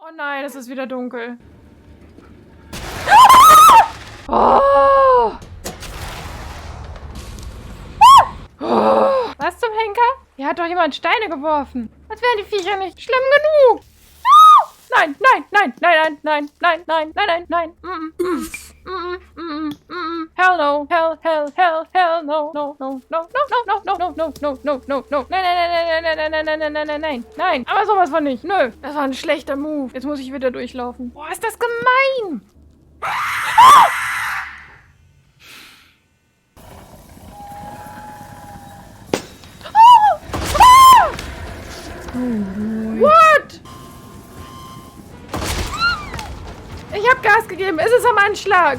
Oh nein, es ist wieder dunkel. Oh! Was zum Henker? Hier hat doch jemand Steine geworfen. Als wären die Viecher nicht schlimm genug. Nein, nein, nein, nein, nein, nein, nein, nein, nein, nein. Hell no, hell, hell, hell, hell, no, no, no, no, no, no, no, no, no, no, no, no. Nein, nein, nein, nein, nein, nein, nein, nein, nein, nein, nein, nein. Aber sowas von nicht. Nö, das war ein schlechter Move. Jetzt muss ich wieder durchlaufen. Boah, ist das gemein. What? Ich hab Gas gegeben. Es ist am Anschlag.